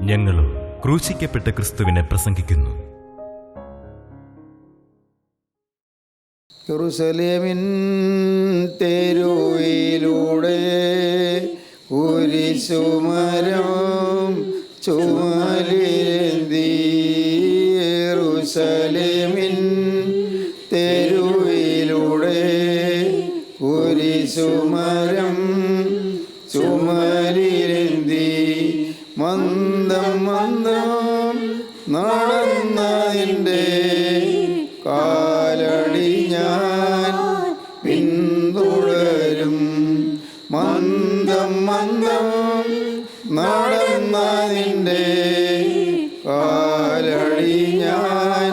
ഞങ്ങളും ക്രൂശിക്കപ്പെട്ട ക്രിസ്തുവിനെ പ്രസംഗിക്കുന്നു. യെരൂശലേമിൻ തെരുവിലൂടെ കുരിശുമരം ചുമലിലേന്തി, യെരൂശലേമിൻ തെരുവിലൂടെ കുരിശുമരം ചുമലിലേന്തി, മന്ദം മന്ദം നടന്നതിൻ്റെ കാലടി ഞാൻ പിന്തുടരും, മന്ദം മന്ദം നടന്നതിൻ്റെ കാലടി ഞാൻ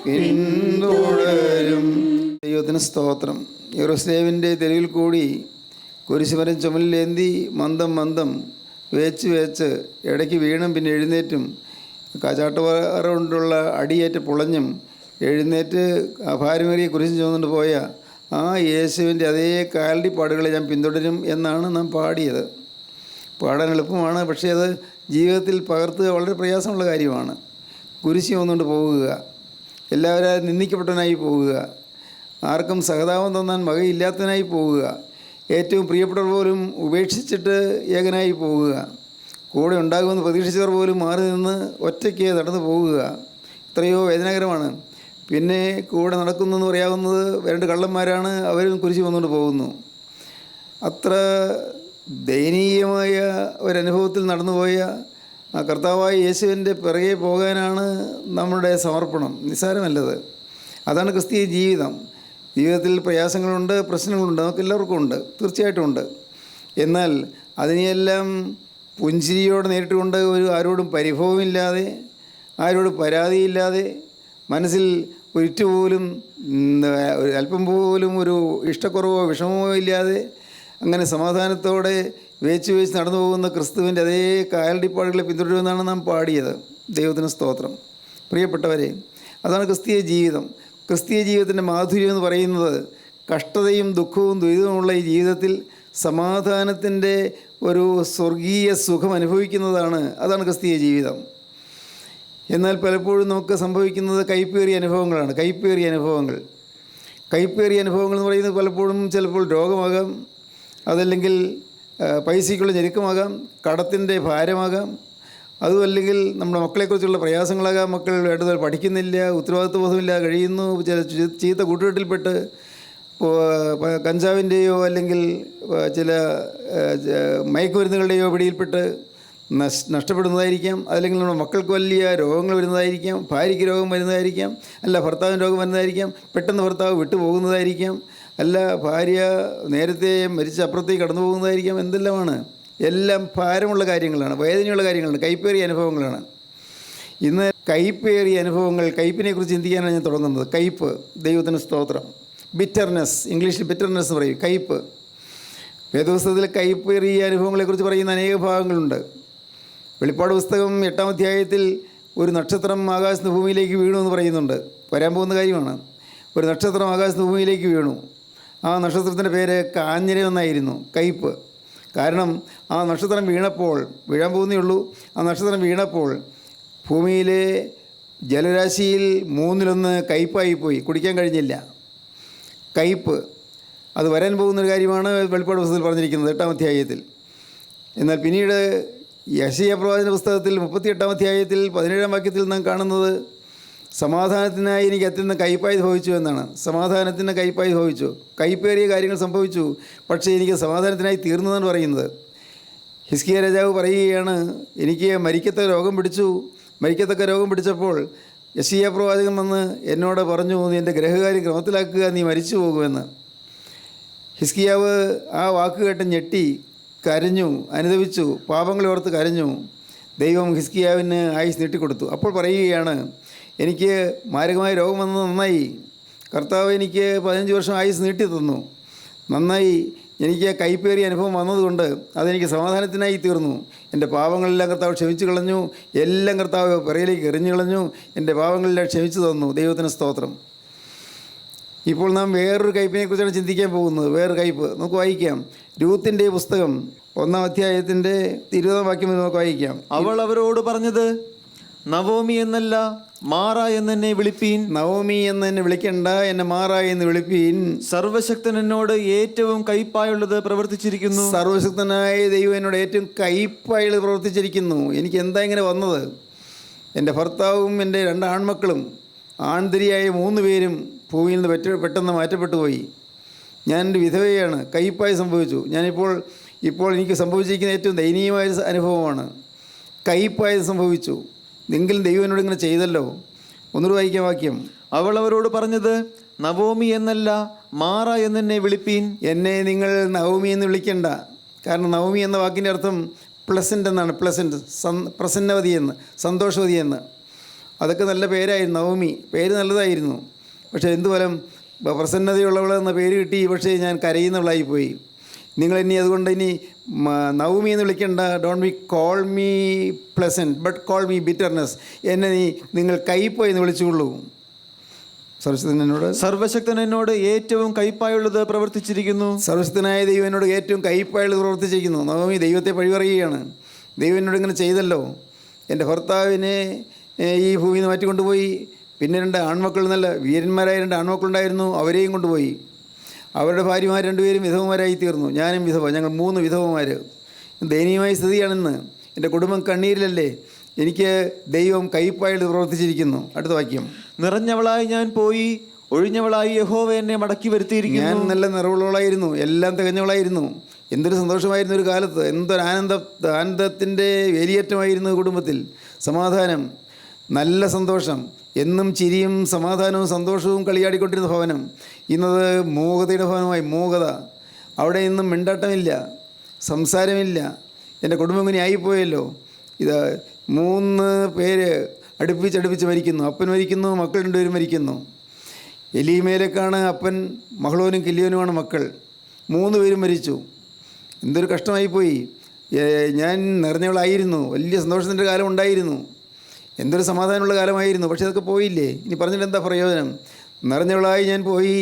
പിന്തുടരും. ദൈവത്തിന് സ്തോത്രം. യെരൂശലേമിൻ്റെ തെരുവിൽ കൂടി കുരിശുമരം ചുമലിലേന്തി മന്ദം മന്ദം വേച്ച് ഇടയ്ക്ക് വീണും പിന്നെ എഴുന്നേറ്റും ചാട്ടുപാറ കൊണ്ടുള്ള അടിയേറ്റ് പൊളഞ്ഞും എഴുന്നേറ്റ് ഭാരമേറിയ കുരിശും ചുമന്നുകൊണ്ട് പോയ ആ യേശുവിൻ്റെ അതേ കാലടി പാടുകളെ ഞാൻ പിന്തുടരും എന്നാണ് നാം പാടിയത്. പാടാൻ എളുപ്പമാണ്, പക്ഷേ അത് ജീവിതത്തിൽ പകർത്തുക വളരെ പ്രയാസമുള്ള കാര്യമാണ്. കുരിശ് ചുമന്നുകൊണ്ട് പോകുക, എല്ലാവരും നിന്ദിക്കപ്പെട്ടവനായി പോകുക, ആർക്കും സഹതാപം തോന്നാൻ വകയില്ലാത്തവനായി പോവുക, ഏറ്റവും പ്രിയപ്പെട്ടവർ പോലും ഉപേക്ഷിച്ചിട്ട് ഏകനായി പോവുക, കൂടെ ഉണ്ടാകുമെന്ന് പ്രതീക്ഷിച്ചവർ പോലും മാറി നിന്ന് ഒറ്റയ്ക്ക് നടന്നു പോവുക, എത്രയോ വേദനാകരമാണ്. പിന്നെ കൂടെ നടക്കുന്നെന്ന് പറയാവുന്നത് രണ്ട് കള്ളന്മാരാണ്, അവരും കുരിശ് വന്നുകൊണ്ട് പോകുന്നു. അത്ര ദയനീയമായ ഒരനുഭവത്തിൽ നടന്നുപോയ ആ കർത്താവായ യേശുവിൻ്റെ പിറകെ പോകാനാണ് നമ്മുടെ സമർപ്പണം. നിസ്സാരമല്ലത്. അതാണ് ക്രിസ്തീയ ജീവിതം. ജീവിതത്തിൽ പ്രയാസങ്ങളുണ്ട്, പ്രശ്നങ്ങളുണ്ട്, നമുക്ക് എല്ലാവർക്കും ഉണ്ട്, തീർച്ചയായിട്ടും ഉണ്ട്. എന്നാൽ അതിനെയെല്ലാം പുഞ്ചിരിയോടെ നേരിട്ടുകൊണ്ട് ആരോടും പരിഭവമില്ലാതെ, ആരോടും പരാതിയില്ലാതെ, മനസ്സിൽ ഒരിറ്റുപോലും അല്പം പോലും ഒരു ഇഷ്ടക്കുറവോ വിഷമമോ ഇല്ലാതെ അങ്ങനെ സമാധാനത്തോടെ വേച്ച് നടന്നു പോകുന്ന ക്രിസ്തുവിൻ്റെ അതേ കാലടിപ്പാടുകളെ പിന്തുടരുമെന്നാണ് നാം പാടിയത്. ദൈവത്തിന് സ്തോത്രം. പ്രിയപ്പെട്ടവരെ, അതാണ് ക്രിസ്തീയ ജീവിതം. ക്രിസ്തീയ ജീവിതത്തിൻ്റെ മാധുര്യം എന്ന് പറയുന്നത് കഷ്ടതയും ദുഃഖവും ദുരിതവുമുള്ള ഈ ജീവിതത്തിൽ സമാധാനത്തിൻ്റെ ഒരു സ്വർഗീയ സുഖം അനുഭവിക്കുന്നതാണ്. അതാണ് ക്രിസ്തീയ ജീവിതം. എന്നാൽ പലപ്പോഴും നമുക്ക് സംഭവിക്കുന്നത് കയ്പേറിയ അനുഭവങ്ങളാണ്. കയ്പേറിയ അനുഭവങ്ങൾ എന്ന് പറയുന്നത് പലപ്പോഴും ചിലപ്പോൾ രോഗമാകാം, അതല്ലെങ്കിൽ പൈസയ്ക്കുള്ള ഞെരുക്കമാകാം, കടത്തിൻ്റെ ഭാരമാകാം, അതുമല്ലെങ്കിൽ നമ്മുടെ മക്കളെക്കുറിച്ചുള്ള പ്രയാസങ്ങളാകാം. മക്കൾ വേണ്ടതുപോലെ പഠിക്കുന്നില്ല, ഉത്തരവാദിത്വബോധമില്ല കഴിയുന്നു, ചില ചീത്ത കൂട്ടുകെട്ടിൽപ്പെട്ട് കഞ്ചാവിൻ്റെയോ അല്ലെങ്കിൽ ചില മയക്കുമരുന്നുകളുടെയോ പിടിയിൽപ്പെട്ട് നഷ്ടപ്പെടുന്നതായിരിക്കാം. അല്ലെങ്കിൽ നമ്മുടെ മക്കൾക്ക് വലിയ രോഗങ്ങൾ വരുന്നതായിരിക്കാം, ഭാര്യയ്ക്ക് രോഗം വരുന്നതായിരിക്കാം, അല്ല ഭർത്താവിന് രോഗം വരുന്നതായിരിക്കാം, പെട്ടെന്ന് ഭർത്താവ് വിട്ടുപോകുന്നതായിരിക്കാം, അല്ല ഭാര്യ നേരത്തെ മരിച്ച അപ്പുറത്തേക്ക് കടന്നു പോകുന്നതായിരിക്കാം. എന്തെല്ലാമാണ്, എല്ലാം ഭാരമുള്ള കാര്യങ്ങളാണ്, വേദനയുള്ള കാര്യങ്ങളാണ്, കയ്പേറിയ അനുഭവങ്ങളാണ്. ഇന്ന് കയ്പേറിയ അനുഭവങ്ങൾ, കയ്പിനെക്കുറിച്ച് ചിന്തിക്കാനാണ് ഞാൻ തുടങ്ങുന്നത്. കയ്പ്, ദൈവത്തിന് സ്തോത്രം. ബിറ്റർനെസ്, ഇംഗ്ലീഷിൽ ബിറ്റർനെസ് എന്ന് പറയും, കയ്പ്. വേദപുസ്തകത്തിൽ കയ്പേറിയ അനുഭവങ്ങളെക്കുറിച്ച് പറയുന്ന അനേക ഭാഗങ്ങളുണ്ട്. വെളിപ്പാട് പുസ്തകം 8-ാം അധ്യായത്തിൽ ഒരു നക്ഷത്രം ആകാശത്ത് ഭൂമിയിലേക്ക് വീണു എന്ന് പറയുന്നുണ്ട്. വരാൻ പോകുന്ന കാര്യമാണ്. ഒരു നക്ഷത്രം ആകാശത്ത് ഭൂമിയിലേക്ക് വീണു. ആ നക്ഷത്രത്തിൻ്റെ പേര് കാഞ്ഞിരം എന്നായിരുന്നു. കയ്പ്. കാരണം ആ നക്ഷത്രം വീഴാൻ പോകുന്നേ ഉള്ളൂ. ആ നക്ഷത്രം വീണപ്പോൾ ഭൂമിയിലെ ജലരാശിയിൽ 1/3 കയ്പായിപ്പോയി, കുടിക്കാൻ കഴിഞ്ഞില്ല. കയ്പ് അത് വരാൻ പോകുന്നൊരു കാര്യമാണ് വെളിപ്പാട് പുസ്തകത്തിൽ പറഞ്ഞിരിക്കുന്നത് 8-ാം അധ്യായത്തിൽ. എന്നാൽ പിന്നീട് യെശയ്യാ പ്രവാചകന്റെ പുസ്തകത്തിൽ 38-ാം അധ്യായത്തിൽ 17-ാം വാക്യത്തിൽ നാം കാണുന്നത് സമാധാനത്തിനായി എനിക്ക് അത്യന്തം കയ്പായി ഭവിച്ചു എന്നാണ്. സമാധാനത്തിന് കയ്പായി ഭവിച്ചു, കയ്പേറിയ കാര്യങ്ങൾ സംഭവിച്ചു, പക്ഷേ എനിക്ക് സമാധാനത്തിനായി തീർന്നതെന്ന് പറയുന്നത്. ഹിസ്കിയ രാജാവ് പറയുകയാണ്, എനിക്ക് മരിക്കത്തക്ക രോഗം പിടിച്ചപ്പോൾ യെശയ്യാ പ്രവാചകൻ വന്ന് എന്നോട് പറഞ്ഞു, നീ എൻ്റെ ഗ്രഹകാര്യം ക്രമത്തിലാക്കുക, നീ മരിച്ചു പോകുമെന്ന്. ഹിസ്കിയാവ് ആ വാക്ക് കേട്ട് ഞെട്ടി കരഞ്ഞു, അനുദപിച്ചു, പാപങ്ങളെ ഓർത്ത് കരഞ്ഞു. ദൈവം ഹിസ്കിയാവിന് ആയുസ് നീട്ടിക്കൊടുത്തു. അപ്പോൾ പറയുകയാണ്, എനിക്ക് മാരകമായ രോഗം വന്നത് നന്നായി, കർത്താവ് എനിക്ക് 15 വർഷം ആയുസ് നീട്ടി തന്നു, നന്നായി. എനിക്ക് കയ്പേറിയ അനുഭവം വന്നതുകൊണ്ട് അതെനിക്ക് സമാധാനത്തിനായി തീർന്നു. എൻ്റെ പാപങ്ങളെല്ലാം കർത്താവ് ക്ഷമിച്ചു കളഞ്ഞു, എല്ലാം കർത്താവ് പിറകിലേക്ക് എറിഞ്ഞു കളഞ്ഞു, എൻ്റെ പാപങ്ങളെല്ലാം ക്ഷമിച്ചു തന്നു. ദൈവത്തിന് സ്തോത്രം. ഇപ്പോൾ നാം വേറൊരു കയ്പിനെക്കുറിച്ചാണ് ചിന്തിക്കാൻ പോകുന്നത്. വേറൊരു കയ്പ് നമുക്ക് വായിക്കാം. രൂത്തിൻ്റെ പുസ്തകം 1-ാം അധ്യായത്തിൻ്റെ 20-ാം വാക്യം നമുക്ക് വായിക്കാം. അവൾ അവരോട് പറഞ്ഞത്, നവോമി എന്നല്ല മാറ എന്നെ വിളിപ്പീൻ. നവോമി എന്ന് എന്നെ വിളിക്കണ്ട, എന്നെ മാറ എന്ന് വിളിപ്പീൻ. സർവശക്തൻ എന്നോട് ഏറ്റവും കയ്പായുള്ളത് പ്രവർത്തിച്ചിരിക്കുന്നു. സർവശക്തനായ ദൈവം എന്നോട് ഏറ്റവും കയ്പായുള്ളത് പ്രവർത്തിച്ചിരിക്കുന്നു. എനിക്ക് എന്താ ഇങ്ങനെ വന്നത്? എൻ്റെ ഭർത്താവും എൻ്റെ 2 ആൺമക്കളും ആൺതിരിയായ 3 പേരും ഭൂമിയിൽ നിന്ന് പെട്ടെന്ന് മാറ്റപ്പെട്ടു പോയി. ഞാനൊരു വിധവയാണ്. കയ്പായി സംഭവിച്ചു. ഇപ്പോൾ എനിക്ക് സംഭവിച്ചിരിക്കുന്ന ഏറ്റവും ദയനീയമായ അനുഭവമാണ്. കയ്പായത് സംഭവിച്ചു. എങ്കിലും ദൈവം എന്നോട് ഇങ്ങനെ ചെയ്തല്ലോ. ഒന്നുകൂടി വായിക്കാം വാക്യം. അവൾ അവരോട് പറഞ്ഞത്, നവോമി എന്നല്ല മാറ എന്നെ വിളിപ്പീൻ. എന്നെ നിങ്ങൾ നവോമി എന്ന് വിളിക്കണ്ട. കാരണം നവോമി എന്ന വാക്കിൻ്റെ അർത്ഥം പ്ലസൻ്റ് എന്നാണ്. പ്ലസൻ്റ്, പ്രസന്നവതി എന്ന്, സന്തോഷവതി എന്ന്. അതൊക്കെ നല്ല പേരായിരുന്നു. നവോമി പേര് നല്ലതായിരുന്നു. പക്ഷേ എന്തുഫലം, പ്രസന്നതയുള്ളവൾ എന്ന പേര് കിട്ടി. പക്ഷേ ഞാൻ കരയുന്നവളായിപ്പോയി. നിങ്ങൾ അതുകൊണ്ട് ഇനി നവോമി എന്ന് വിളിക്കേണ്ട. Don't be call me pleasant but call me bitterness. എന്നെ നിങ്ങൾ കയ്പ് എന്ന് വിളിച്ചുകൊള്ളൂ. സർവശക്തൻ എന്നോട് ഏറ്റവും കയ്പായുള്ളത് പ്രവർത്തിച്ചിരിക്കുന്നു. സർവശക്തനായ ദൈവം എന്നോട് ഏറ്റവും കയ്പായുള്ളത് പ്രവർത്തിച്ചിരിക്കുന്നു. നവോമി ദൈവത്തെ പഴി പറയുകയാണ്. ദൈവം എന്നോട് ഇങ്ങനെ ചെയ്തല്ലോ. എൻ്റെ ഭർത്താവിനെ ഈ ഭൂമിയിൽ നിന്ന് മാറ്റിക്കൊണ്ടുപോയി. പിന്നെ 2 ആൺമക്കൾ, നല്ല വീരന്മാരായ 2 ആൺമക്കളുണ്ടായിരുന്നു, അവരെയും കൊണ്ടുപോയി. അവരുടെ ഭാര്യമാർ 2 പേരും വിധവമാരായി തീർന്നു. ഞാനും വിധവ. ഞങ്ങൾ 3 വിധവമാർ. ദയനീയമായ സ്ഥിതിയാണെന്ന്. എൻ്റെ കുടുംബം കണ്ണീരിലല്ലേ. എനിക്ക് ദൈവം കയ്പായിട്ട് പ്രവർത്തിച്ചിരിക്കുന്നു. അടുത്ത വാക്യം. നിറഞ്ഞവളായി ഞാൻ പോയി, ഒഴിഞ്ഞവളായി യഹോവ എന്നെ മടക്കി വരുത്തിയിരിക്കുന്നു. ഞാൻ നല്ല നിറവുള്ളവളായിരുന്നു, എല്ലാം തികഞ്ഞവളായിരുന്നു. എന്തൊരു സന്തോഷമായിരുന്നു ഒരു കാലത്ത്. എന്തൊരു ആനന്ദത്തിൻ്റെ വേലിയേറ്റമായിരുന്നു കുടുംബത്തിൽ. സമാധാനം, നല്ല സന്തോഷം, എന്നും ചിരിയും സമാധാനവും സന്തോഷവും കളിയാടിക്കൊണ്ടിരുന്ന ഭവനം ഇന്നത് മൂകതയുടെ ഭവനമായി. മൂകത. അവിടെ ഇന്നും മിണ്ടാട്ടമില്ല, സംസാരമില്ല. എൻ്റെ കുടുംബം ഇങ്ങനെ ആയിപ്പോയല്ലോ. ഇത് 3 പേര് അടുപ്പിച്ച് മരിക്കുന്നു. അപ്പൻ മരിക്കുന്നു, മക്കൾ 2 പേരും മരിക്കുന്നു. എലീമേലേക്കാണ് അപ്പൻ, മഹ്ലോനും കില്യോനുമാണ് മക്കൾ. 3 പേരും മരിച്ചു. എന്തൊരു കഷ്ടമായിപ്പോയി. ഞാൻ നിറഞ്ഞവളായിരുന്നു, വലിയ സന്തോഷത്തിൻ്റെ കാലം ഉണ്ടായിരുന്നു, എന്തൊരു സമാധാനമുള്ള കാലമായിരുന്നു. പക്ഷെ അതൊക്കെ പോയില്ലേ. ഇനി പറഞ്ഞിട്ട് എന്താ പ്രയോജനം? നിറഞ്ഞവളായി ഞാൻ പോയി,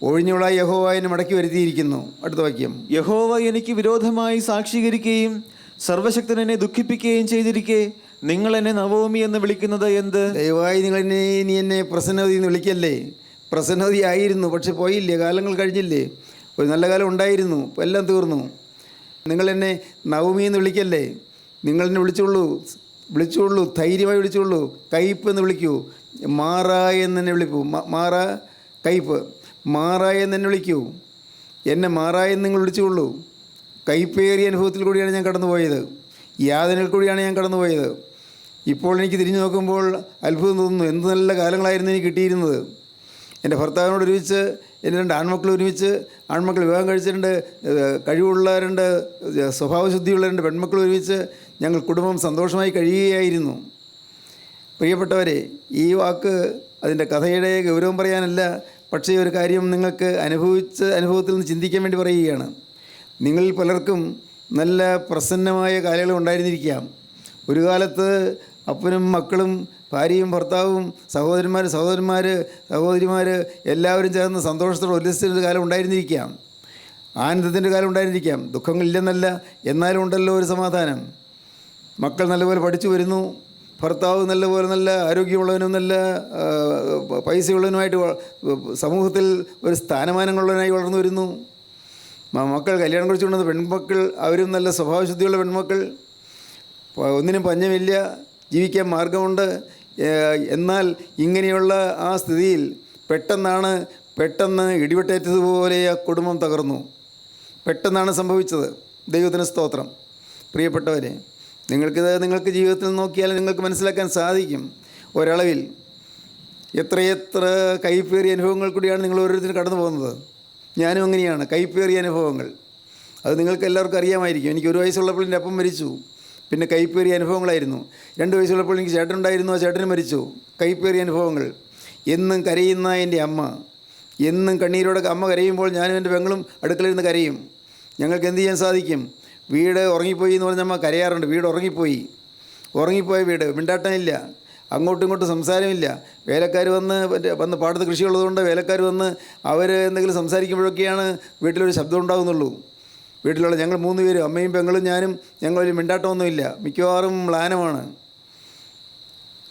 ഒഴിഞ്ഞവളായി യഹോവ എന്നെ മടക്കി വരുത്തിയിരിക്കുന്നു. അടുത്ത വാക്യം. യഹോവ എനിക്ക് വിരോധമായി സാക്ഷീകരിക്കുകയും സർവശക്തൻ എന്നെ ദുഃഖിപ്പിക്കുകയും ചെയ്തിരിക്കെ നിങ്ങൾ എന്നെ നവോമി എന്ന് വിളിക്കുന്നത് എന്ത്? ദയവായി നീ എന്നെ പ്രസന്നവതി എന്ന് വിളിക്കല്ലേ. പ്രസന്നവതി ആയിരുന്നു, പക്ഷെ പോയില്ലേ. കാലങ്ങൾ കഴിഞ്ഞില്ലേ. ഒരു നല്ല കാലം ഉണ്ടായിരുന്നു, എല്ലാം തീർന്നു. നിങ്ങളെന്നെ നവോമി എന്ന് വിളിക്കല്ലേ. നിങ്ങളെന്നെ വിളിച്ചുകൊള്ളൂ, ധൈര്യമായി വിളിച്ചുകൊള്ളൂ. കയ്പ് എന്ന് വിളിക്കൂ. മാറ എന്നെ വിളിക്കൂ. മാറ, കയ്പ്. മാറ എന്നെ വിളിക്കൂ. എന്നെ മാറ എന്ന് നിങ്ങൾ വിളിച്ചുകൊള്ളൂ. കയ്പേറിയ അനുഭവത്തിൽ കൂടിയാണ് ഞാൻ കടന്നുപോയത്. യാതനയിൽ കൂടിയാണ് ഞാൻ കടന്നുപോയത്. ഇപ്പോൾ എനിക്ക് തിരിഞ്ഞു നോക്കുമ്പോൾ അത്ഭുതം തോന്നുന്നു. എന്ത് നല്ല കാലങ്ങളായിരുന്നു എനിക്ക് കിട്ടിയിരുന്നത്. എൻ്റെ ഭർത്താവിനോട് ഒരുമിച്ച് എൻ്റെ 2 ആൺമക്കൾ ഒരുമിച്ച്, ആൺമക്കൾ വിവാഹം കഴിച്ചിട്ടുണ്ട്, കഴിവുള്ളവരുണ്ട്, സ്വഭാവശുദ്ധിയുള്ളവരുണ്ട്, പെൺമക്കൾ ഒരുമിച്ച് ഞങ്ങൾ കുടുംബം സന്തോഷമായി കഴിയുകയായിരുന്നു. പ്രിയപ്പെട്ടവരെ, ഈ വാക്ക് അതിൻ്റെ കഥയുടെ ഗൗരവം പറയാനല്ല, പക്ഷേ ഒരു കാര്യം നിങ്ങൾക്ക് അനുഭവത്തിൽ നിന്ന് ചിന്തിക്കാൻ വേണ്ടി പറയുകയാണ്. നിങ്ങളിൽ പലർക്കും നല്ല പ്രസന്നമായ കാലങ്ങൾ ഉണ്ടായിരുന്നിരിക്കാം. ഒരു കാലത്ത് അപ്പനും മക്കളും ഭാര്യയും ഭർത്താവും സഹോദരിമാർ എല്ലാവരും ചേർന്ന് സന്തോഷത്തോടെ ഉല്ലസിച്ചൊരു കാലം ഉണ്ടായിരുന്നിരിക്കാം. ആനന്ദത്തിൻ്റെ കാലം ഉണ്ടായിരുന്നിരിക്കാം. ദുഃഖങ്ങളില്ലെന്നല്ല, എന്നാലും ഉണ്ടല്ലോ ഒരു സമാധാനം. മക്കൾ നല്ലപോലെ പഠിച്ചു വരുന്നു. ഭർത്താവ് നല്ല ആരോഗ്യമുള്ളവനും നല്ല പൈസയുള്ളവനുമായിട്ട് സമൂഹത്തിൽ ഒരു സ്ഥാനമാനങ്ങളുള്ളവനായി വളർന്നു വരുന്നു. മക്കൾ കല്യാണം കഴിച്ചു കൊണ്ടുവന്ന പെൺമക്കൾ, അവരും നല്ല സ്വഭാവശുദ്ധിയുള്ള പെൺമക്കൾ. ഒന്നിനും പഞ്ഞമില്ല, ജീവിക്കാൻ മാർഗമുണ്ട്. എന്നാൽ ഇങ്ങനെയുള്ള ആ സ്ഥിതിയിൽ പെട്ടെന്ന് ഇടിവെട്ടേറ്റതുപോലെ ആ കുടുംബം തകർന്നു. പെട്ടെന്നാണ് സംഭവിച്ചത്. ദൈവത്തിന് സ്തോത്രം. പ്രിയപ്പെട്ടവരെ, നിങ്ങൾക്ക് ജീവിതത്തിൽ നോക്കിയാൽ നിങ്ങൾക്ക് മനസ്സിലാക്കാൻ സാധിക്കും ഒരളവിൽ എത്രയെത്ര കയ്പേറിയ അനുഭവങ്ങൾ കൂടിയാണ് നിങ്ങൾ ഓരോരുത്തരും കടന്നു പോകുന്നത്. ഞാനും അങ്ങനെയാണ്. കയ്പേറിയ അനുഭവങ്ങൾ അത് നിങ്ങൾക്ക് എല്ലാവർക്കും അറിയാമായിരിക്കും. എനിക്ക് 1 വയസ്സുള്ളപ്പോൾ എൻ്റെ അപ്പം മരിച്ചു. പിന്നെ കയ്പേറിയ അനുഭവങ്ങളായിരുന്നു. 2 വയസ്സുള്ളപ്പോൾ എനിക്ക് ചേട്ടനുണ്ടായിരുന്നു, ആ ചേട്ടനും മരിച്ചു. കയ്പേറിയ അനുഭവങ്ങൾ. എന്നും കരയുന്ന എൻ്റെ അമ്മ, എന്നും കണ്ണീരോടെ അമ്മ കരയുമ്പോൾ ഞാനും എൻ്റെ പെങ്ങളും അടുക്കളയിരുന്ന് കരയും. ഞങ്ങൾക്ക് എന്ത് ചെയ്യാൻ സാധിക്കും? വീട് ഉറങ്ങിപ്പോയി എന്ന് പറഞ്ഞ അമ്മ കരയാറുണ്ട്. വീട് ഉറങ്ങിപ്പോയ വീട്, മിണ്ടാട്ടമില്ല, അങ്ങോട്ടും ഇങ്ങോട്ടും സംസാരമില്ല. വേലക്കാർ വന്ന് പാടത്ത് കൃഷിയുള്ളതുകൊണ്ട് വേലക്കാർ വന്ന് അവർ എന്തെങ്കിലും സംസാരിക്കുമ്പോഴൊക്കെയാണ് വീട്ടിലൊരു ശബ്ദം ഉണ്ടാകുന്നുള്ളൂ. വീട്ടിലുള്ള ഞങ്ങൾ 3 പേരും, അമ്മയും പെങ്ങളും ഞാനും, ഞങ്ങളൊരു മിണ്ടാട്ടമൊന്നുമില്ല. മിക്കവാറും മ്ലാനമാണ്.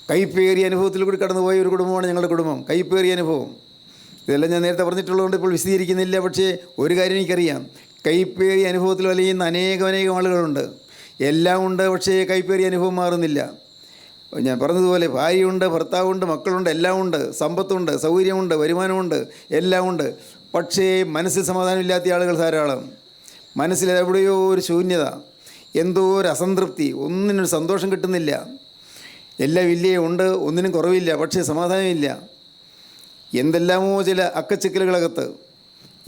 കൈപ്പേറിയ അനുഭവത്തിൽ കൂടി കടന്നുപോയ ഒരു കുടുംബമാണ് ഞങ്ങളുടെ കുടുംബം. കൈപ്പേറിയ അനുഭവം. ഇതെല്ലാം ഞാൻ നേരത്തെ പറഞ്ഞിട്ടുള്ളതുകൊണ്ട് ഇപ്പോൾ വിശദീകരിക്കുന്നില്ല. പക്ഷേ ഒരു കാര്യം എനിക്കറിയാം, കൈപ്പേറിയ അനുഭവത്തിൽ വലയുന്ന അനേകം ആളുകളുണ്ട്. എല്ലാം ഉണ്ട്, പക്ഷേ കൈപ്പേറിയ അനുഭവം മാറുന്നില്ല. ഞാൻ പറഞ്ഞതുപോലെ ഭാര്യയുണ്ട്, ഭർത്താവുണ്ട്, മക്കളുണ്ട്, എല്ലാം ഉണ്ട്, സമ്പത്തുണ്ട്, സൗകര്യമുണ്ട്, വരുമാനമുണ്ട്, എല്ലാം ഉണ്ട്. പക്ഷേ മനസ്സിൽ സമാധാനമില്ലാത്ത ആളുകൾ ധാരാളം. മനസ്സിൽ എവിടെയോ ഒരു ശൂന്യത, എന്തോ ഒരു അസംതൃപ്തി, ഒന്നിനൊരു സന്തോഷം കിട്ടുന്നില്ല. എല്ലാം ഇല്ലേ, ഉണ്ട്, ഒന്നിനും കുറവില്ല, പക്ഷേ സമാധാനമില്ല. എന്തെല്ലാമോ ചില അക്കച്ചിക്കലുകളകത്ത്,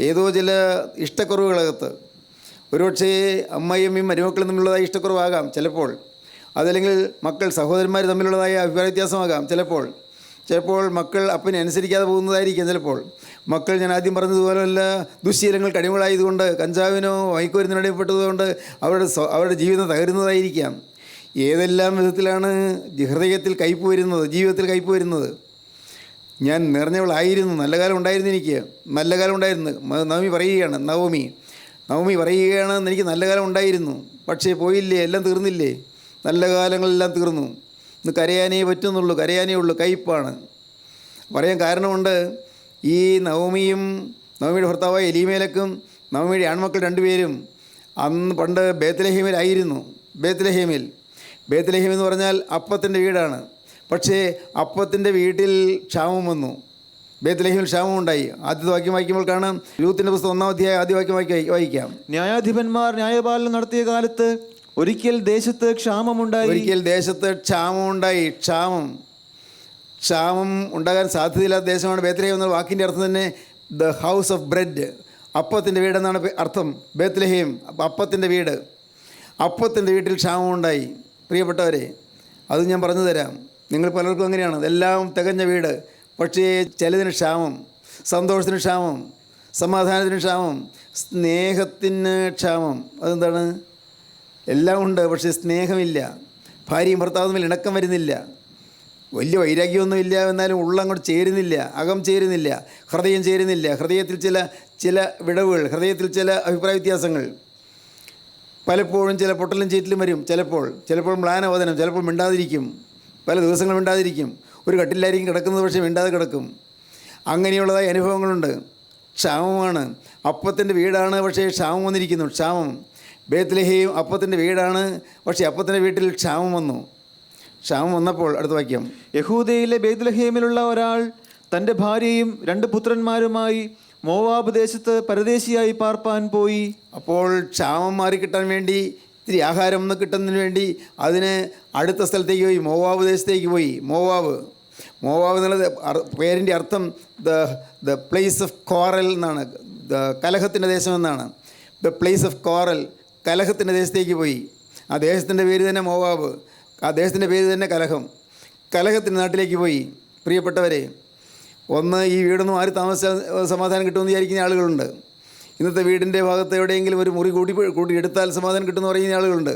ഏതോ ചില ഇഷ്ടക്കുറവുകളകത്ത്. ഒരുപക്ഷേ അമ്മയും മരുമക്കളും തമ്മിലുള്ളതായ ഇഷ്ടക്കുറവാകാം ചിലപ്പോൾ. അതല്ലെങ്കിൽ മക്കൾ സഹോദരന്മാർ തമ്മിലുള്ളതായ അഭിപ്രായ വ്യത്യാസമാകാം ചിലപ്പോൾ മക്കൾ അപ്പനെ അനുസരിക്കാതെ പോകുന്നതായിരിക്കും ചിലപ്പോൾ. മക്കൾ ഞാൻ ആദ്യം പറഞ്ഞതുപോലെയല്ല ദുശ്ശീലങ്ങൾ കടിമകളായതുകൊണ്ട്, കഞ്ചാവിനോ മയക്കുമരുന്നിനോ അടിപ്പെട്ടതുകൊണ്ട് അവരുടെ ജീവിതം തകരുന്നതായിരിക്കാം. ഏതെല്ലാം വിധത്തിലാണ് ഹൃദയത്തിൽ കയ്പ് വരുന്നത്, ജീവിതത്തിൽ കയ്പ് വരുന്നത്. ഞാൻ നിറഞ്ഞവളായിരുന്നു, നല്ല കാലം ഉണ്ടായിരുന്നു, എനിക്ക് നല്ല കാലം ഉണ്ടായിരുന്നു. നവമി പറയുകയാണ് എനിക്ക് നല്ല കാലം ഉണ്ടായിരുന്നു, പക്ഷേ പോയില്ലേ, എല്ലാം തീർന്നില്ലേ, നല്ല കാലങ്ങളെല്ലാം തീർന്നു. ഇന്ന് കരയാനേ പറ്റുന്നുള്ളൂ, കരയാനേ ഉള്ളൂ, കയ്പാണ്. പറയാൻ കാരണമുണ്ട്. ഈ നവമിയുടെ ഭർത്താവായ എലീമേലക്കും നവമിയുടെ ആൺമക്കൾ 2 പേരും അന്ന് പണ്ട് ബേത്ലഹേമിലായിരുന്നു. ബേത്ലഹേം എന്ന് പറഞ്ഞാൽ അപ്പത്തിൻ്റെ വീടാണ്. പക്ഷേ അപ്പത്തിൻ്റെ വീട്ടിൽ ക്ഷാമം വന്നു. ബേത്ലഹേമിൽ ക്ഷാമമുണ്ടായി. ആദ്യത്തെ വാക്യം വായിക്കുമ്പോൾ കാണാം. രൂത്തിന്റെ പുസ്തകം 1-ാം അധ്യായം ആദ്യ വാക്യം വായിക്കാം. ന്യായാധിപന്മാർ ന്യായപാലനം നടത്തിയ കാലത്ത് ഒരിക്കൽ ദേശത്ത് ക്ഷാമമുണ്ടായി. ക്ഷാമം ഉണ്ടാകാൻ സാധ്യതയില്ലാത്ത ദേശമാണ് ബേത്ലഹേം എന്ന വാക്കിൻ്റെ അർത്ഥം തന്നെ ദ ഹൗസ് ഓഫ് ബ്രെഡ്, അപ്പത്തിൻ്റെ വീടെന്നാണ് അർത്ഥം. ബേത്ലഹേം അപ്പത്തിൻ്റെ വീട്. അപ്പത്തിൻ്റെ വീട്ടിൽ ക്ഷാമമുണ്ടായി. പ്രിയപ്പെട്ടവരെ, അത് ഞാൻ പറഞ്ഞു തരാം. നിങ്ങൾ പലർക്കും അങ്ങനെയാണ്. എല്ലാം തികഞ്ഞ വീട്, പക്ഷേ ചിലതിന് ക്ഷാമം, സന്തോഷത്തിന് ക്ഷാമം, സമാധാനത്തിന് ക്ഷാമം, സ്നേഹത്തിന് ക്ഷാമം. അതെന്താണ്? എല്ലാം ഉണ്ട്, പക്ഷേ സ്നേഹമില്ല. ഭാര്യയും ഭർത്താവും തമ്മിൽ ഇണക്കം വരുന്നില്ല. വലിയ വൈരാഗ്യമൊന്നുമില്ല, എന്നാലും ഉള്ളങ്ങോട്ട് ചേരുന്നില്ല, അകം ചേരുന്നില്ല, ഹൃദയം ചേരുന്നില്ല. ഹൃദയത്തിൽ ചില വിടവുകൾ, ഹൃദയത്തിൽ ചില അഭിപ്രായ വ്യത്യാസങ്ങൾ. പലപ്പോഴും ചില പൊട്ടലും ചീറ്റലും വരും. ചിലപ്പോൾ മ്ലാനവദനം, ചിലപ്പോൾ മിണ്ടാതിരിക്കും, പല ദിവസങ്ങൾ മിണ്ടാതിരിക്കും. ഒരു കട്ടിലായിരിക്കും കിടക്കുന്നത്, പക്ഷേ മിണ്ടാതെ കിടക്കും. അങ്ങനെയുള്ളതായ അനുഭവങ്ങളുണ്ട്. ക്ഷാമമാണ്. അപ്പത്തിൻ്റെ വീടാണ്, പക്ഷേ ക്ഷാമം വന്നിരിക്കുന്നു. ക്ഷാമം. ബേത്ലഹേം അപ്പത്തിൻ്റെ വീടാണ്, പക്ഷേ അപ്പത്തിൻ്റെ വീട്ടിൽ ക്ഷാമം വന്നു. ക്ഷാമം വന്നപ്പോൾ അടുത്ത വാക്യം. യഹൂദയിലെ ബേത്ലഹേമിലുള്ള ഒരാൾ തൻ്റെ ഭാര്യയും 2 പുത്രന്മാരുമായി മോവാബ് ദേശത്ത് പരദേശിയായി പാർപ്പാൻ പോയി. അപ്പോൾ ക്ഷാമം മാറിക്കിട്ടാൻ വേണ്ടി, ഇത്തിരി ആഹാരം ഒന്ന് കിട്ടുന്നതിന് വേണ്ടി അതിന് അടുത്ത സ്ഥലത്തേക്ക് പോയി, മോവാബ് ദേശത്തേക്ക് പോയി. മോവാബ് എന്നുള്ളത് പേരിൻ്റെ അർത്ഥം ദ പ്ലേസ് ഓഫ് കോറൽ എന്നാണ്, കലഹത്തിൻ്റെ ദേശം എന്നാണ്. ദ പ്ലേസ് ഓഫ് കോറൽ, കലഹത്തിൻ്റെ ദേശത്തേക്ക് പോയി. ആ ദേശത്തിൻ്റെ പേര് തന്നെ മോവാബ്, ആ ദേശത്തിൻ്റെ പേര് തന്നെ കലഹത്തിൻ്റെ നാട്ടിലേക്ക് പോയി. പ്രിയപ്പെട്ടവരെ, ഒന്ന് ഈ വീടൊന്നും ആര് താമസിച്ചാൽ സമാധാനം കിട്ടുമെന്ന് വിചാരിക്കുന്ന ആളുകളുണ്ട്. ഇന്നത്തെ വീടിൻ്റെ ഭാഗത്ത് എവിടെയെങ്കിലും ഒരു മുറി കൂടി എടുത്താൽ സമാധാനം കിട്ടുമെന്ന് പറയുന്ന ആളുകളുണ്ട്.